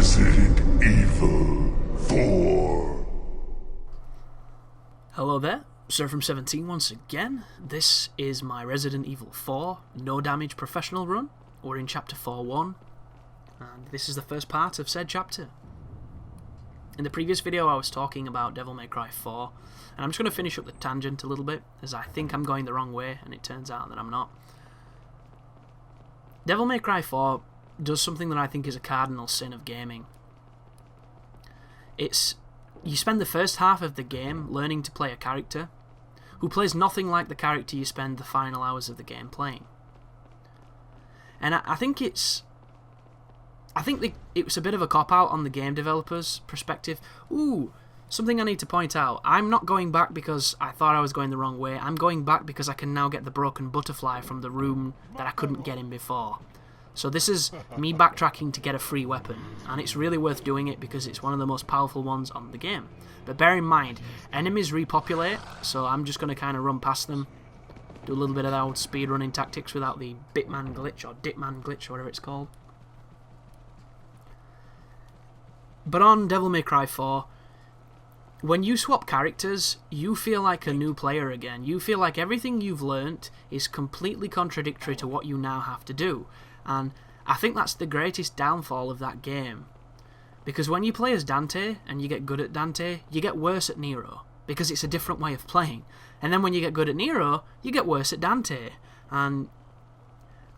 Resident Evil 4. Hello there, Sir from 17 once again. This is my Resident Evil 4 No Damage Professional run. We're in Chapter 4.1, and this is the first part of said chapter. In the previous video I was talking about Devil May Cry 4, and I'm just going to finish up the tangent a little bit, as I think I'm going the wrong way, and it turns out that I'm not. Devil May Cry 4 does something that I think is a cardinal sin of gaming. You spend the first half of the game learning to play a character who plays nothing like the character you spend the final hours of the game playing. And I think it was a bit of a cop-out on the game developer's perspective. Ooh, something I need to point out. I'm not going back because I thought I was going the wrong way. I'm going back because I can now get the broken butterfly from the room that I couldn't get in before. So this is me backtracking to get a free weapon, and it's really worth doing it because it's one of the most powerful ones on the game. But bear in mind, enemies repopulate, so I'm just going to kind of run past them, do a little bit of the old speedrunning tactics without the Bitman glitch, or Ditman glitch, or whatever it's called. But on Devil May Cry 4, when you swap characters, you feel like a new player again. You feel like everything you've learnt is completely contradictory to what you now have to do. And I think that's the greatest downfall of that game. Because when you play as Dante, and you get good at Dante, you get worse at Nero. Because it's a different way of playing. And then when you get good at Nero, you get worse at Dante. And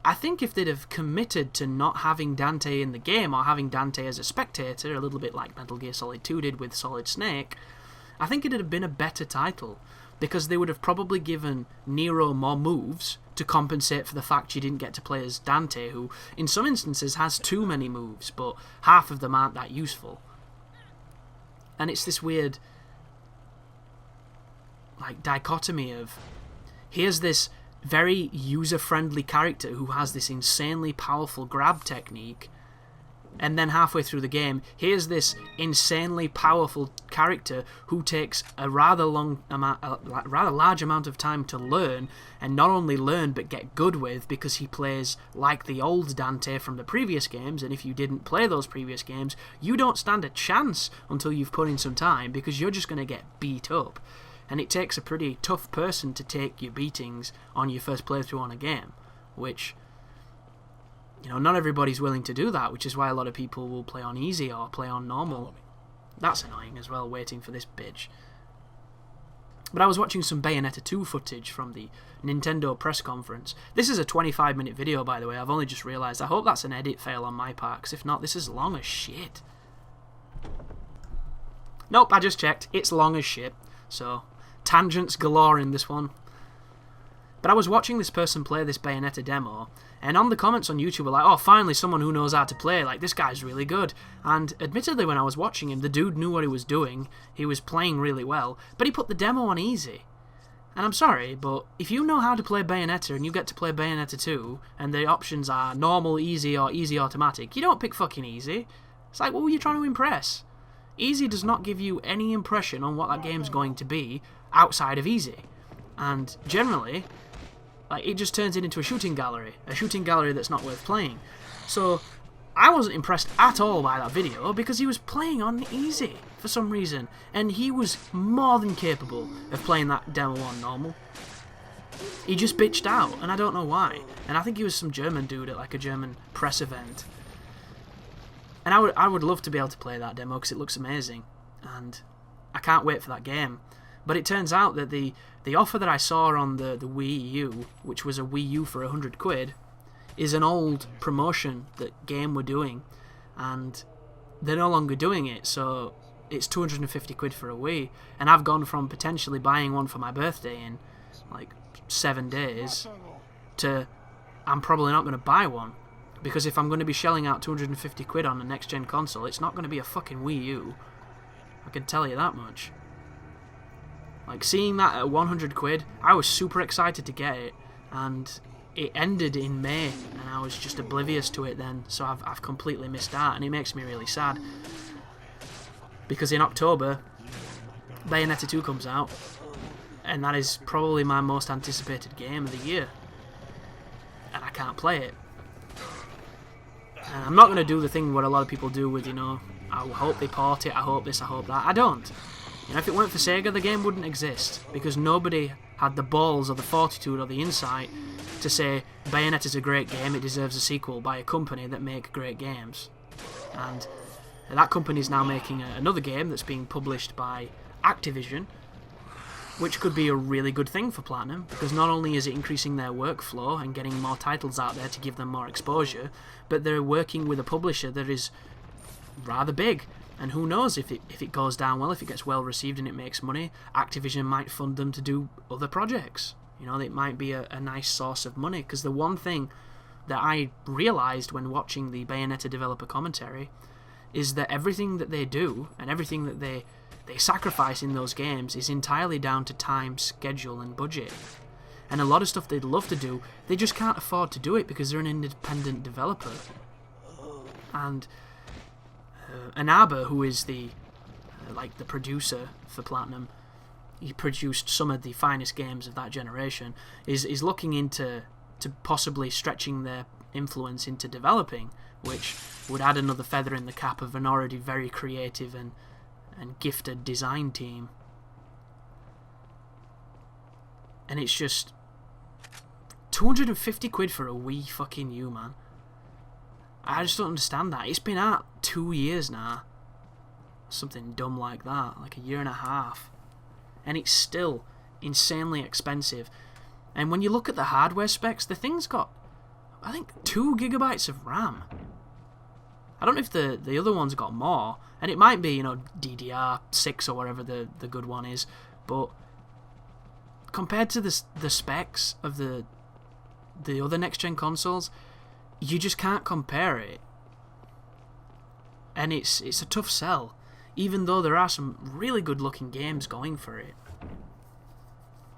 I think if they'd have committed to not having Dante in the game, or having Dante as a spectator, a little bit like Metal Gear Solid 2 did with Solid Snake, I think it'd have been a better title. Because they would have probably given Nero more moves to compensate for the fact you didn't get to play as Dante, who in some instances has too many moves, but half of them aren't that useful. And it's this weird dichotomy of, here's this very user-friendly character who has this insanely powerful grab technique, and then halfway through the game, here's this insanely powerful character who takes a rather large amount of time to learn, and not only learn but get good with, because he plays like the old Dante from the previous games, and if you didn't play those previous games, you don't stand a chance until you've put in some time, because you're just going to get beat up. And it takes a pretty tough person to take your beatings on your first playthrough on a game, which, you know, not everybody's willing to do that, which is why a lot of people will play on easy or play on normal. That's annoying as well, waiting for this bitch. But I was watching some Bayonetta 2 footage from the Nintendo press conference. This is a 25-minute video, by the way. I've only just realised. I hope that's an edit fail on my part, because if not, this is long as shit. Nope, I just checked. It's long as shit. So, tangents galore in this one. But I was watching this person play this Bayonetta demo, and on the comments on YouTube were like, oh, finally someone who knows how to play, like, this guy's really good. And admittedly, when I was watching him, the dude knew what he was doing, he was playing really well, but he put the demo on easy. And I'm sorry, but if you know how to play Bayonetta and you get to play Bayonetta 2, and the options are normal, easy, or easy automatic, you don't pick fucking easy. It's like, what were you trying to impress? Easy does not give you any impression on what that game's going to be outside of easy. And generally, it just turns it into a shooting gallery that's not worth playing. So I wasn't impressed at all by that video because he was playing on easy for some reason, and he was more than capable of playing that demo on normal. He just bitched out, and I don't know why. And I think he was some German dude at a German press event. And I would love to be able to play that demo because it looks amazing, and I can't wait for that game. But it turns out that the offer that I saw on the Wii U, which was a Wii U for £100, is an old promotion that Game were doing, and they're no longer doing it, so it's £250 for a Wii, and I've gone from potentially buying one for my birthday in 7 days to I'm probably not going to buy one. Because if I'm going to be shelling out £250 on a next-gen console, it's not going to be a fucking Wii U. I can tell you that much. Seeing that at £100, I was super excited to get it, and it ended in May, and I was just oblivious to it then, so I've completely missed out, and it makes me really sad. Because in October, Bayonetta 2 comes out, and that is probably my most anticipated game of the year. And I can't play it. And I'm not going to do the thing what a lot of people do with, I hope they port it, I hope this, I hope that. I don't. If it weren't for Sega, the game wouldn't exist, because nobody had the balls or the fortitude or the insight to say, Bayonetta's a great game, it deserves a sequel by a company that make great games. And that company is now making another game that's being published by Activision, which could be a really good thing for Platinum, because not only is it increasing their workflow and getting more titles out there to give them more exposure, but they're working with a publisher that is rather big. And who knows, if it goes down well, if it gets well received and it makes money, Activision might fund them to do other projects. It might be a nice source of money, because the one thing that I realised when watching the Bayonetta developer commentary is that everything that they do and everything that they sacrifice in those games is entirely down to time, schedule and budget. And a lot of stuff they'd love to do, they just can't afford to do it because they're an independent developer. And Inaba, who is the producer for Platinum, he produced some of the finest games of that generation, is looking into possibly stretching their influence into developing, which would add another feather in the cap of an already very creative and gifted design team. And it's just 250 quid for a Wii fucking U, man. I just don't understand that. It's been out 2 years now. Something dumb like that, like a year and a half. And it's still insanely expensive. And when you look at the hardware specs, the thing's got, I think, 2 gigabytes of RAM. I don't know if the other one's got more, and it might be, DDR6 or whatever the good one is, but compared to the specs of the other next-gen consoles, you just can't compare it. And it's a tough sell, even though there are some really good-looking games going for it.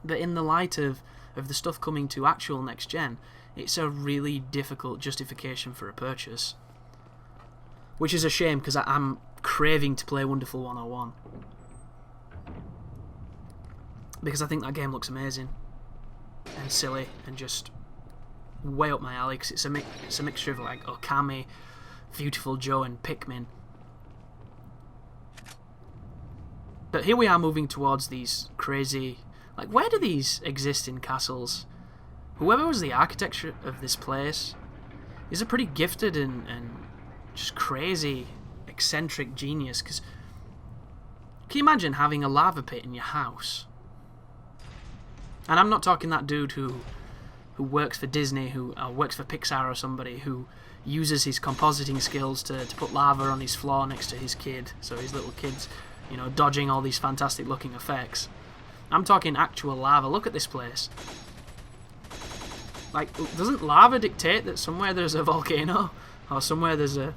But in the light of the stuff coming to actual next-gen, it's a really difficult justification for a purchase. Which is a shame, because I'm craving to play Wonderful 101. Because I think that game looks amazing. And silly, and just way up my alley, because it's a mixture of like Okami, Beautiful Joe and Pikmin. But here we are moving towards these crazy... Like, where do these exist in castles? Whoever was the architecture of this place is a pretty gifted and just crazy, eccentric genius, because can you imagine having a lava pit in your house? And I'm not talking that dude who works for Disney, who works for Pixar or somebody, who uses his compositing skills to put lava on his floor next to his kid, so his little kid's, dodging all these fantastic looking effects. I'm talking actual lava. Look at this place. Like, doesn't lava dictate that somewhere there's a volcano, or somewhere there's a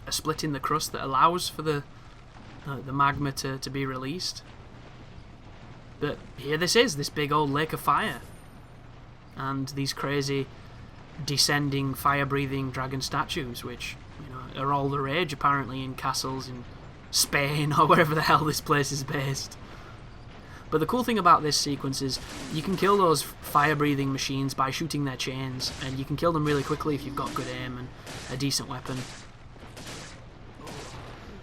split in the crust that allows for the magma to be released? But here this big old lake of fire, and these crazy descending fire-breathing dragon statues, which are all the rage apparently in castles in Spain or wherever the hell this place is based. But the cool thing about this sequence is you can kill those fire-breathing machines by shooting their chains, and you can kill them really quickly if you've got good aim and a decent weapon.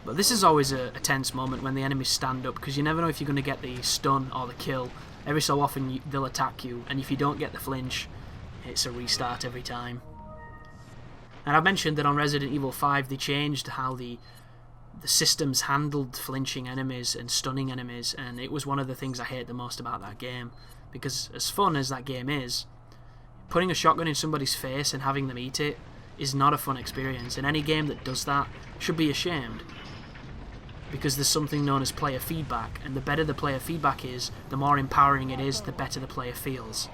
But this is always a tense moment when the enemies stand up, because you never know if you're going to get the stun or the kill. Every so often they'll attack you, and if you don't get the flinch, it's a restart every time. And I've mentioned that on Resident Evil 5 they changed how the systems handled flinching enemies and stunning enemies, and it was one of the things I hate the most about that game, because as fun as that game is, putting a shotgun in somebody's face and having them eat it is not a fun experience, and any game that does that should be ashamed, because there's something known as player feedback, and the better the player feedback is, the more empowering it is, the better the player feels.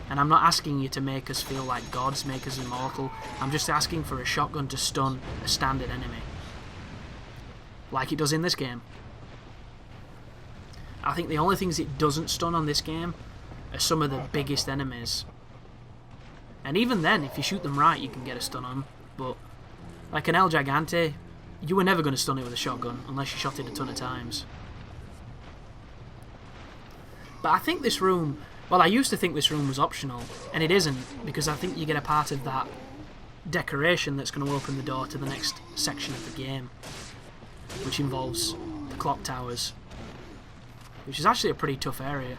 And I'm not asking you to make us feel like gods, make us immortal. I'm just asking for a shotgun to stun a standard enemy, like it does in this game. I think the only things it doesn't stun on this game are some of the biggest enemies. And even then, if you shoot them right, you can get a stun on them. But like an El Gigante, you were never going to stun it with a shotgun unless you shot it a ton of times. But I think this room... Well, I used to think this room was optional, and it isn't, because I think you get a part of that decoration that's going to open the door to the next section of the game, which involves the clock towers, which is actually a pretty tough area.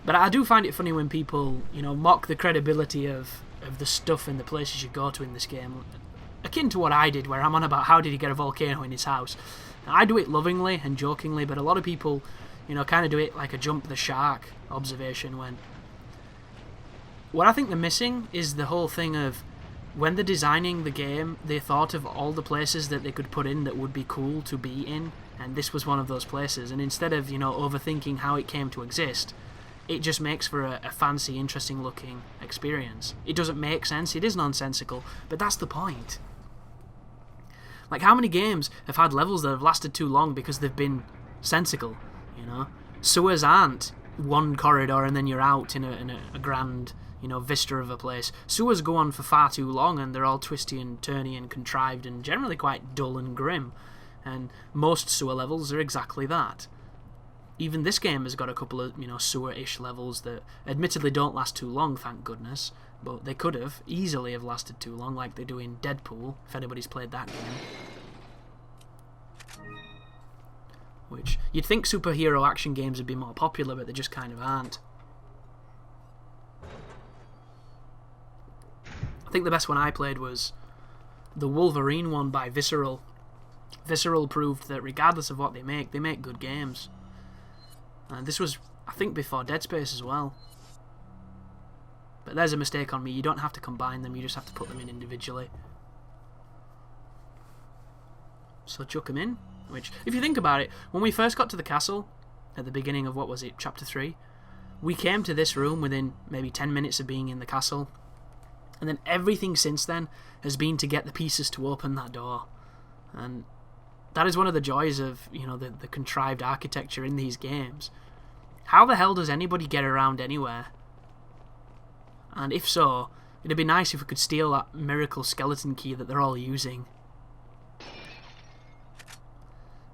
But I do find it funny when people, mock the credibility of the stuff and the places you go to in this game, akin to what I did, where I'm on about how did he get a volcano in his house. Now, I do it lovingly and jokingly, but a lot of people, kind of do it like a jump the shark observation, when what I think they're missing is the whole thing of when they're designing the game, they thought of all the places that they could put in that would be cool to be in, and this was one of those places. And instead of, overthinking how it came to exist, it just makes for a fancy, interesting looking experience. It doesn't make sense, it is nonsensical, but that's the point. Like, how many games have had levels that have lasted too long because they've been sensical, Sewers aren't one corridor and then you're out in a grand, vista of a place. Sewers go on for far too long and they're all twisty and turny and contrived and generally quite dull and grim. And most sewer levels are exactly that. Even this game has got a couple of, sewer-ish levels that admittedly don't last too long, thank goodness, but they could have easily have lasted too long, like they do in Deadpool, if anybody's played that game. Which, you'd think superhero action games would be more popular, but they just kind of aren't. I think the best one I played was the Wolverine one by Visceral. Visceral proved that regardless of what they make good games. And this was, I think, before Dead Space as well. But there's a mistake on me. You don't have to combine them, you just have to put them in individually. So chuck them in. Which, if you think about it, when we first got to the castle, at the beginning of, Chapter 3, we came to this room within maybe 10 minutes of being in the castle. And then everything since then has been to get the pieces to open that door. And that is one of the joys of, the contrived architecture in these games. How the hell does anybody get around anywhere? And if so, it'd be nice if we could steal that miracle skeleton key that they're all using.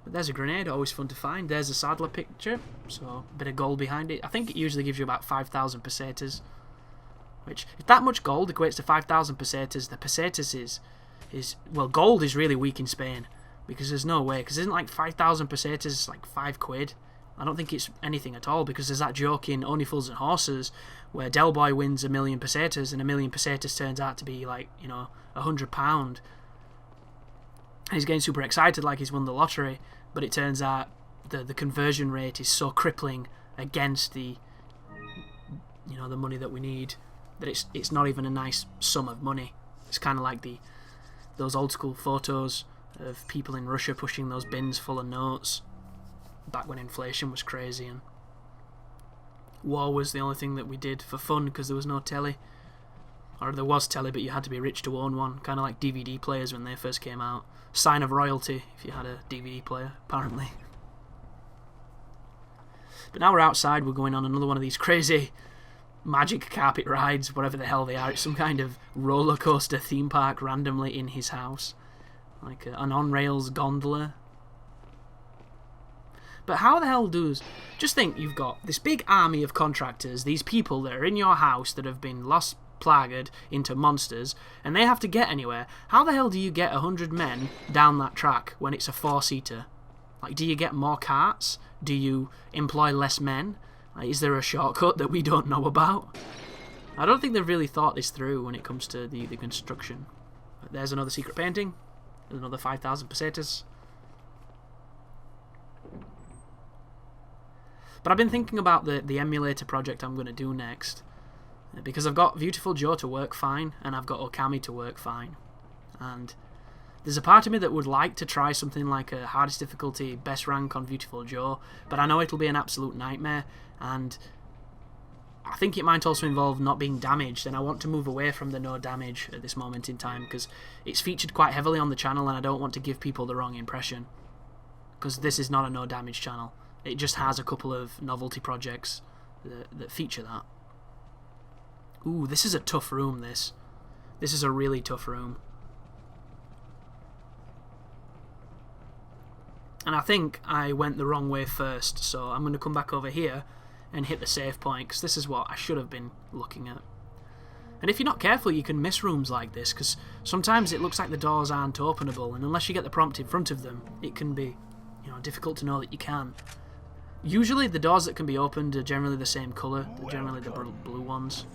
But there's a grenade, always fun to find. There's a Sadler picture, so a bit of gold behind it. I think it usually gives you about 5,000 pesetas. Which, if that much gold equates to 5,000 pesetas, the pesetas is well, gold is really weak in Spain. Because there's no way, because isn't like 5,000 pesetas like £5? I don't think it's anything at all, because there's that joke in Only Fools and Horses where Del Boy wins 1,000,000 pesetas and 1,000,000 pesetas turns out to be like, £100. And he's getting super excited like he's won the lottery, but it turns out the conversion rate is so crippling against the the money that we need that it's not even a nice sum of money. It's kind of like those old school photos of people in Russia pushing those bins full of notes back when inflation was crazy and war was the only thing that we did for fun because there was no telly. Or there was telly, but you had to be rich to own one, kind of like DVD players when they first came out. Sign of royalty if you had a DVD player, apparently. But now we're outside, we're going on another one of these crazy magic carpet rides, whatever the hell they are. It's some kind of roller coaster theme park randomly in his house. Like an on-rails gondola. But how the hell does... Just think, you've got this big army of contractors, these people that are in your house that have been lost, plagued into monsters, and they have to get anywhere. How the hell do you get 100 men down that track when it's a 4-seater? Like, do you get more carts? Do you employ less men? Like, is there a shortcut that we don't know about? I don't think they've really thought this through when it comes to the construction. But there's another secret painting. There's another 5,000 pesetas. But I've been thinking about the emulator project I'm going to do next. Because I've got Beautiful Joe to work fine, and I've got Okami to work fine. And there's a part of me that would like to try something like a hardest difficulty best rank on Beautiful Joe, but I know it'll be an absolute nightmare, and I think it might also involve not being damaged, and I want to move away from the no damage at this moment in time, because it's featured quite heavily on the channel, and I don't want to give people the wrong impression. Because this is not a no damage channel. It just has a couple of novelty projects that feature that. Ooh, this is a tough room, this. This is a really tough room. And I think I went the wrong way first, so I'm going to come back over here and hit the save point, because this is what I should have been looking at. And if you're not careful, you can miss rooms like this, because sometimes it looks like the doors aren't openable, and unless you get the prompt in front of them, it can be, you know, difficult to know that you can. Usually the doors that can be opened are generally the same colour, they're generally the blue ones.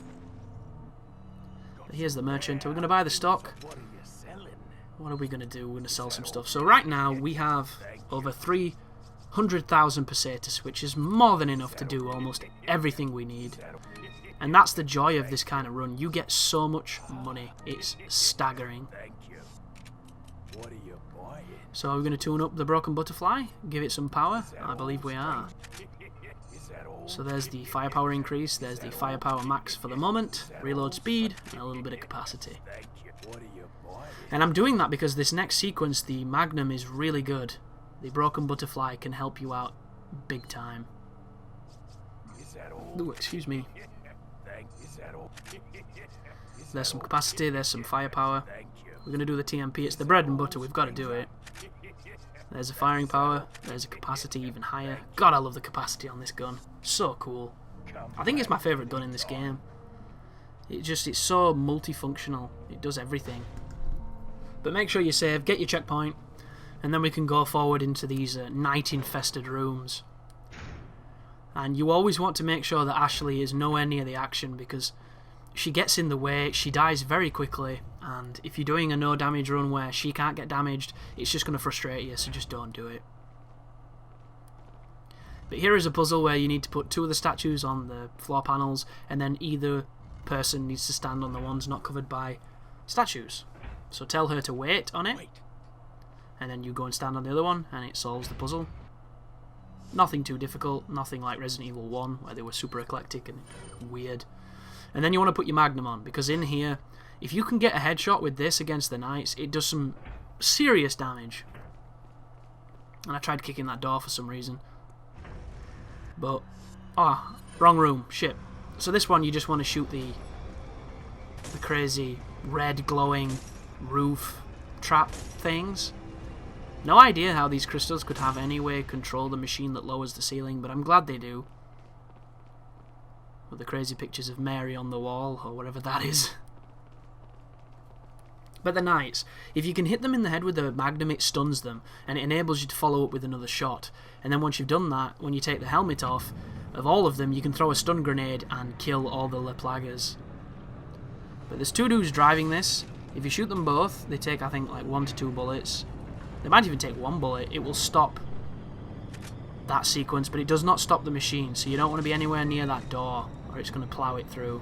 But here's the merchant. Are we going to buy the stock? What are we going to do? We're going to sell some stuff. So right now we have over 300,000 pesetas, which is more than enough to do almost everything we need. And that's the joy of this kind of run. You get so much money. It's staggering. So are we going to tune up the Broken Butterfly? Give it some power? I believe we are. So there's the firepower increase. There's the firepower max for the moment. Reload speed and a little bit of capacity. And I'm doing that because this next sequence, the Magnum, is really good. The Broken Butterfly can help you out big time. Ooh, excuse me. There's some capacity, there's some firepower. We're going to do the TMP. It's the bread and butter, we've got to do it. There's a firing power, there's a capacity even higher. God, I love the capacity on this gun. So cool. I think it's my favourite gun in this game. It's so multifunctional. It does everything. But make sure you save, get your checkpoint, and then we can go forward into these night-infested rooms. And you always want to make sure that Ashley is nowhere near the action, because she gets in the way, she dies very quickly, and if you're doing a no damage run where she can't get damaged, it's just going to frustrate you, so just don't do it. But here is a puzzle where you need to put 2 of the statues on the floor panels, and then either person needs to stand on the ones not covered by statues. So tell her to wait on it, and then you go and stand on the other one, and it solves the puzzle. Nothing too difficult, nothing like Resident Evil 1, where they were super eclectic and weird. And then you want to put your Magnum on, because in here, if you can get a headshot with this against the Knights, it does some serious damage. And I tried kicking that door for some reason. But, wrong room, shit. So this one, you just want to shoot the crazy red glowing roof trap things. No idea how these crystals could have any way control the machine that lowers the ceiling, but I'm glad they do. With the crazy pictures of Mary on the wall, or whatever that is. But the Knights, if you can hit them in the head with the Magnum, it stuns them, and it enables you to follow up with another shot. And then once you've done that, when you take the helmet off, of all of them, you can throw a stun grenade and kill all the Le Plagas. But there's 2 dudes driving this. If you shoot them both, they take, I think, like 1 to 2 bullets. They might even take 1 bullet. It will stop that sequence, but it does not stop the machine, so you don't want to be anywhere near that door, or it's going to plow it through.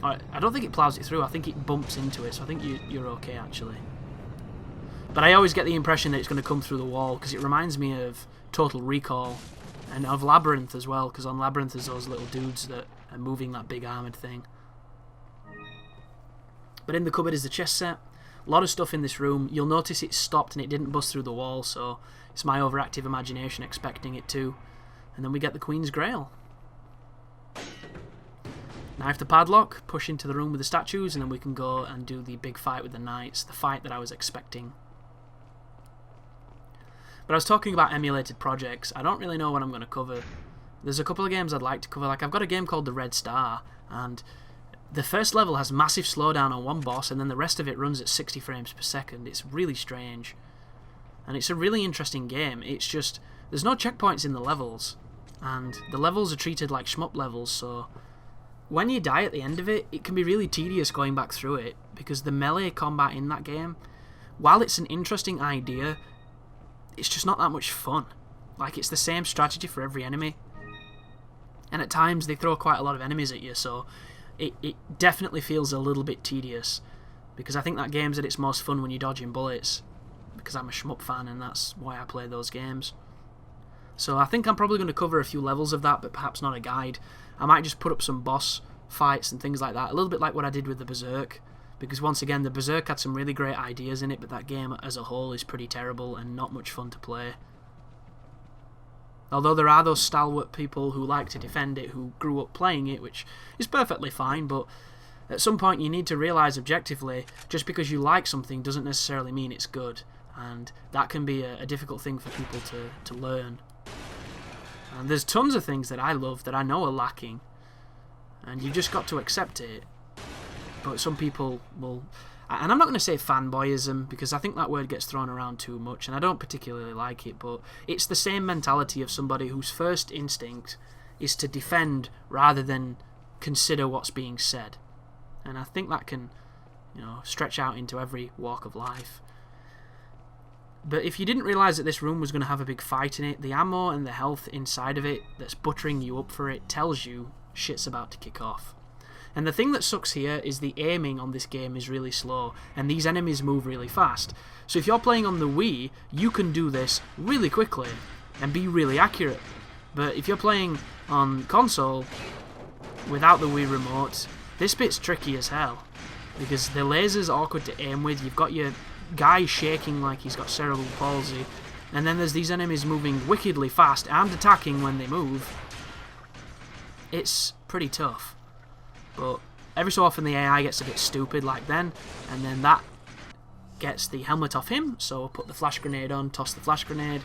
I don't think it plows it through, I think it bumps into it, so I think you're okay, actually. But I always get the impression that it's going to come through the wall, because it reminds me of Total Recall, and of Labyrinth as well, because on Labyrinth there's those little dudes that are moving that big armoured thing. But in the cupboard is the chest set. A lot of stuff in this room. You'll notice it stopped and it didn't bust through the wall, so it's my overactive imagination expecting it to. And then we get the Queen's Grail. Knife the padlock, push into the room with the statues, and then we can go and do the big fight with the Knights, the fight that I was expecting. But I was talking about emulated projects. I don't really know what I'm going to cover. There's a couple of games I'd like to cover. Like, I've got a game called The Red Star, and the first level has massive slowdown on one boss, and then the rest of it runs at 60 frames per second. It's really strange. And it's a really interesting game. It's just, there's no checkpoints in the levels, and the levels are treated like shmup levels, so when you die at the end of it, it can be really tedious going back through it, because the melee combat in that game, while it's an interesting idea, it's just not that much fun. Like, it's the same strategy for every enemy, and at times they throw quite a lot of enemies at you, so it definitely feels a little bit tedious, because I think that game's at its most fun when you're dodging bullets, because I'm a shmup fan and that's why I play those games. So I think I'm probably going to cover a few levels of that, but perhaps not a guide. I might just put up some boss fights and things like that, a little bit like what I did with the Berserk, because once again, the Berserk had some really great ideas in it, but that game as a whole is pretty terrible and not much fun to play. Although there are those stalwart people who like to defend it, who grew up playing it, which is perfectly fine, but at some point you need to realise objectively, just because you like something doesn't necessarily mean it's good, and that can be a difficult thing for people to learn. And there's tons of things that I love that I know are lacking, and you just got to accept it. but some people will, and I'm not going to say fanboyism because I think that word gets thrown around too much and I don't particularly like it, but it's the same mentality of somebody whose first instinct is to defend rather than consider what's being said. And I think that can, stretch out into every walk of life. But if you didn't realise that this room was going to have a big fight in it, the ammo and the health inside of it that's buttering you up for it tells you shit's about to kick off. And the thing that sucks here is the aiming on this game is really slow, and these enemies move really fast. So if you're playing on the Wii, you can do this really quickly and be really accurate. But if you're playing on console without the Wii remote, this bit's tricky as hell, because the laser's awkward to aim with. You've got your guy shaking like he's got cerebral palsy, and then there's these enemies moving wickedly fast and attacking when they move. It's pretty tough. But every so often the AI gets a bit stupid like then, and then that gets the helmet off him, so put the flash grenade on, toss the flash grenade,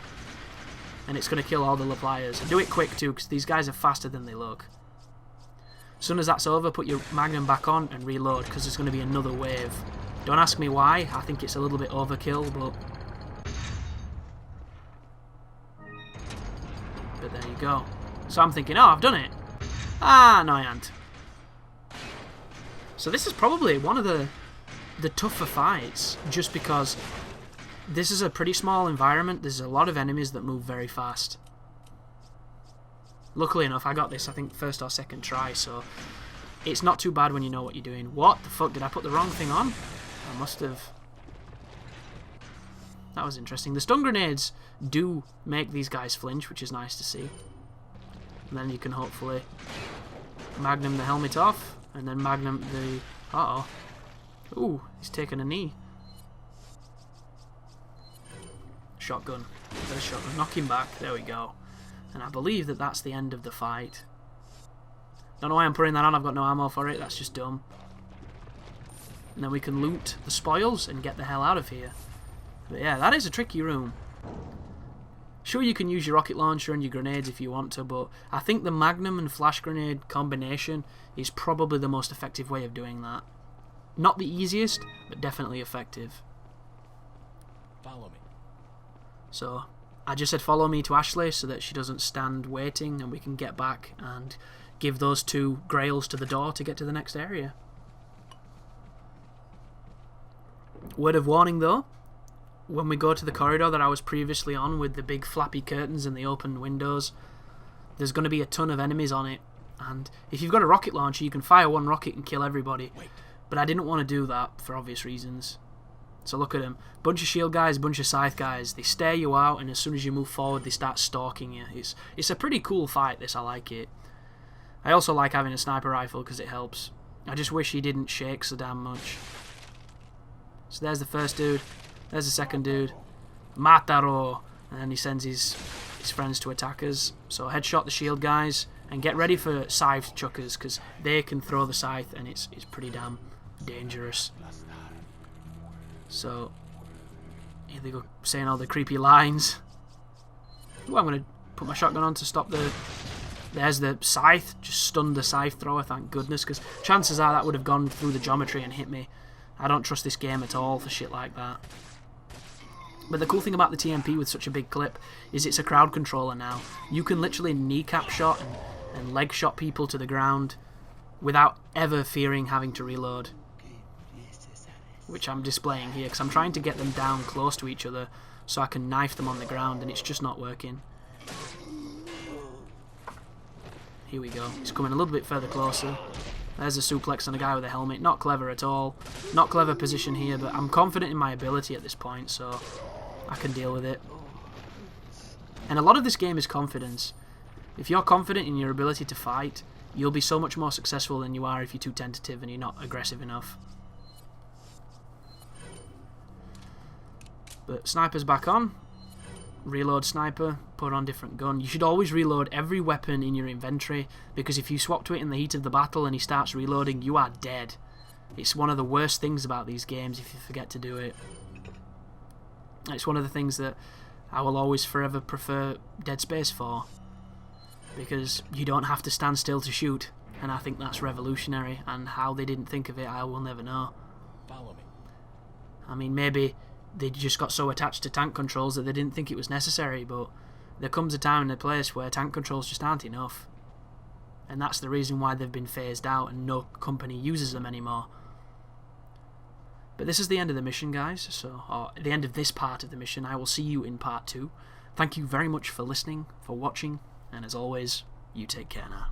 and it's going to kill all the LePlayers. And do it quick too, because these guys are faster than they look. As soon as that's over, put your Magnum back on and reload, because there's going to be another wave. Don't ask me why, I think it's a little bit overkill, but there you go. So I'm thinking, oh, I've done it. Ah, no I haven't. So this is probably one of the tougher fights, just because this is a pretty small environment. There's a lot of enemies that move very fast. Luckily enough, I got this, I think, first or second try, so it's not too bad when you know what you're doing. What the fuck, did I put the wrong thing on? I must have. That was interesting. The stun grenades do make these guys flinch, which is nice to see. And then you can hopefully Magnum the helmet off, and then Magnum the... Uh-oh. Ooh, he's taken a knee. Shotgun. There's a shotgun. Knock him back. There we go. And I believe that that's the end of the fight. Don't know why I'm putting that on. I've got no ammo for it. That's just dumb. And then we can loot the spoils and get the hell out of here. But yeah, that is a tricky room. Sure, you can use your rocket launcher and your grenades if you want to, but I think the Magnum and flash grenade combination is probably the most effective way of doing that. Not the easiest, but definitely effective. Follow me. So, I just said follow me to Ashley so that she doesn't stand waiting and we can get back and give those two grails to the door to get to the next area. Word of warning though, when we go to the corridor that I was previously on with the big flappy curtains and the open windows, there's going to be a ton of enemies on it, and if you've got a rocket launcher you can fire one rocket and kill everybody. But I didn't want to do that for obvious reasons. So look at them. Bunch of shield guys, bunch of scythe guys. They stare you out, and as soon as you move forward they start stalking you. It's a pretty cool fight, this. I like it. I also like having a sniper rifle because it helps. I just wish he didn't shake so damn much. So there's the first dude. There's the second dude. Mataro. And then he sends his friends to attack us. So headshot the shield guys. And get ready for scythe chuckers, because they can throw the scythe and it's pretty damn dangerous. So here they go, saying all the creepy lines. Ooh, I'm going to put my shotgun on to stop the... There's the scythe. Just stunned the scythe thrower, thank goodness, because chances are that would have gone through the geometry and hit me. I don't trust this game at all for shit like that. But the cool thing about the TMP with such a big clip is it's a crowd controller now. You can literally kneecap shot and leg shot people to the ground without ever fearing having to reload. Which I'm displaying here because I'm trying to get them down close to each other so I can knife them on the ground, and it's just not working. Here we go. He's coming a little bit further closer. There's a suplex on a guy with a helmet. Not clever at all. Not clever position here, but I'm confident in my ability at this point, so I can deal with it. And a lot of this game is confidence. If you're confident in your ability to fight, you'll be so much more successful than you are if you're too tentative and you're not aggressive enough. But sniper's back on. Reload sniper, put on different gun. You should always reload every weapon in your inventory, because if you swap to it in the heat of the battle and he starts reloading, you are dead. It's one of the worst things about these games if you forget to do it. It's one of the things that I will always forever prefer Dead Space for, because you don't have to stand still to shoot. and I think that's revolutionary, and how they didn't think of it I will never know. Follow me. I mean, maybe they just got so attached to tank controls that they didn't think it was necessary, but there comes a time and a place where tank controls just aren't enough. And that's the reason why they've been phased out and no company uses them anymore. But this is the end of the mission, guys, or the end of this part of the mission. I will see you in part 2. Thank you very much for listening, for watching, and as always, you take care now.